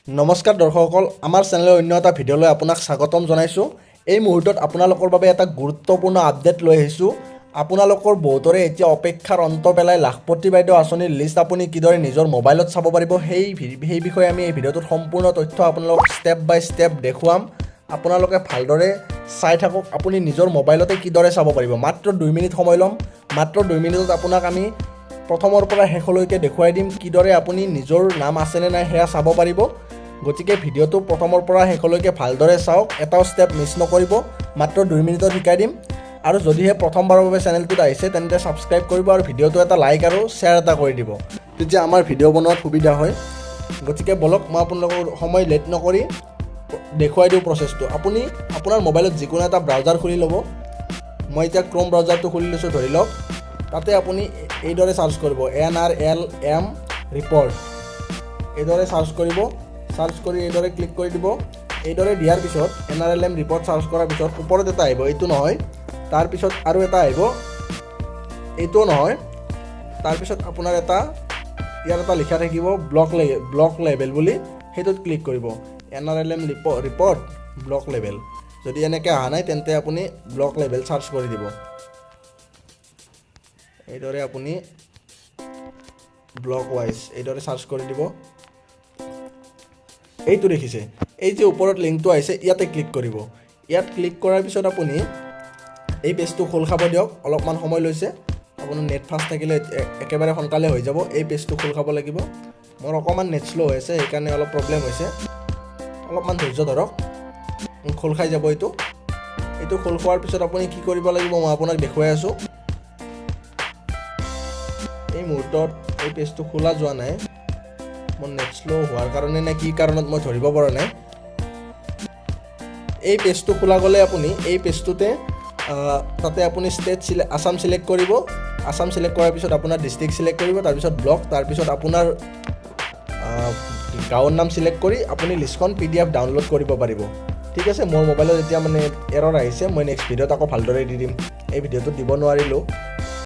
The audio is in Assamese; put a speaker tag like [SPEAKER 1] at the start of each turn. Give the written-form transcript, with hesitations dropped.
[SPEAKER 1] নমস্কাৰ দৰ্শকসকল, আমাৰ চেনেলৰ অন্য এটা ভিডিঅ'লৈ আপোনাক স্বাগতম জনাইছোঁ। এই মুহূৰ্তত আপোনালোকৰ বাবে এটা গুৰুত্বপূৰ্ণ আপডেট লৈ আহিছোঁ। আপোনালোকৰ বহুতৰে এতিয়া অপেক্ষাৰ অন্ত পেলাই লাখপতি বাইদেউ আঁচনিৰ লিষ্ট আপুনি কিদৰে নিজৰ মোবাইলত চাব পাৰিব সেই বিষয়ে আমি এই ভিডিঅ'টোত সম্পূৰ্ণ তথ্য আপোনালোকক ষ্টেপ বাই ষ্টেপ দেখুৱাম। আপোনালোকে ভালদৰে চাই থাকক। আপুনি নিজৰ মোবাইলতে কিদৰে চাব পাৰিব। মাত্ৰ 2 মিনিট সময় ল'ম। মাত্ৰ 2 মিনিটত আপোনাক আমি প্ৰথমৰ পৰা শেষলৈকে দেখুৱাই দিম কিদৰে আপুনি নিজৰ নাম আছেনে নাই সেয়া চাব পাৰিব। গতিকে ভিডিঅ'টো প্ৰথমৰ পৰা শেষলৈকে ভালদৰে চাওক, এটাও ষ্টেপ মিছ নকৰিব। মাত্ৰ 2 মিনিটত শিকাই দিম। আৰু যদিহে প্ৰথমবাৰৰ বাবে চেনেলটোত আহিছে তেন্তে ছাবস্ক্ৰাইব কৰিব আৰু ভিডিঅ'টো এটা লাইক আৰু শ্বেয়াৰ এটা কৰি দিব, তেতিয়া আমাৰ ভিডিঅ' বনোৱাত সুবিধা হয়। গতিকে বলক, মই আপোনালোকৰ সময় লেট নকৰি দেখুৱাই দিওঁ প্ৰচেছটো। আপুনি আপোনাৰ মোবাইলত যিকোনো এটা ব্ৰাউজাৰ খুলি ল'ব। মই এতিয়া ক্ৰ'ম ব্ৰাউজাৰটো খুলি লৈছোঁ ধৰি লওক। তাতে আপুনি এইদৰে চাৰ্চ কৰিব NRLM ৰিপৰ্ট, এইদৰে চাৰ্চ কৰিব। চাৰ্চ কৰি এইদৰে ক্লিক কৰি দিব। এইদৰে দিয়াৰ পিছত NRLM ৰিপৰ্ট চাৰ্চ কৰাৰ পিছত ওপৰত এটা আহিব, এইটো নহয়। তাৰপিছত আৰু এটা আহিব, এইটোও নহয়। তাৰপিছত আপোনাৰ ইয়াত এটা লিখা থাকিব ব্লক লেভেল বুলি, সেইটোত ক্লিক কৰিব। NRLM report block level. যদি এনেকৈ অহা নাই তেন্তে আপুনি ব্লক লেভেল চাৰ্চ কৰি দিব। এইদৰে আপুনি ব্লক ৱাইজ এইদৰে চাৰ্চ কৰি দিব। এইটো দেখিছে, এই যে ওপৰত লিংকটো আহিছে ইয়াতে ক্লিক কৰিব। ইয়াত ক্লিক কৰাৰ পিছত আপুনি এই পেজটো খোল খাব দিয়ক। অলপমান সময় লৈছে, আপোনাৰ নেট ফাষ্ট থাকিলে একেবাৰে সোনকালে হৈ যাব। এই পেজটো খোল খাব লাগিব। মোৰ অকণমান নেট শ্ল' হৈ আছে, সেইকাৰণে অলপ প্ৰব্লেম হৈছে। অলপমান ধৈৰ্য ধৰক, খোল খাই যাব। এইটো খোল খোৱাৰ পিছত আপুনি কি কৰিব লাগিব মই আপোনাক দেখুৱাই আছোঁ। এই মুহূৰ্তত এই পেজটো খোলা যোৱা নাই। মোৰ নেট শ্ল' হোৱাৰ কাৰণে নে কি কাৰণত মই ধৰিব পৰা নাই। এই পেজটো খোলা গ'লে আপুনি এই পেজটোতে তাতে আপুনি আছাম চিলেক্ট কৰিব। আছাম চিলেক্ট কৰাৰ পিছত আপোনাৰ ডিষ্ট্ৰিক্ট চিলেক্ট কৰিব, তাৰপিছত ব্লক, তাৰপিছত আপোনাৰ গাঁৱৰ নাম চিলেক্ট কৰি আপুনি লিষ্টখন PDF ডাউনলোড কৰিব পাৰিব। ঠিক আছে, মোৰ মোবাইলত এতিয়া এৰৰ আহিছে। মই নেক্সট ভিডিঅ'ত আকৌ ভালদৰে দি দিম। এই ভিডিঅ'টোত দিব নোৱাৰিলোঁ।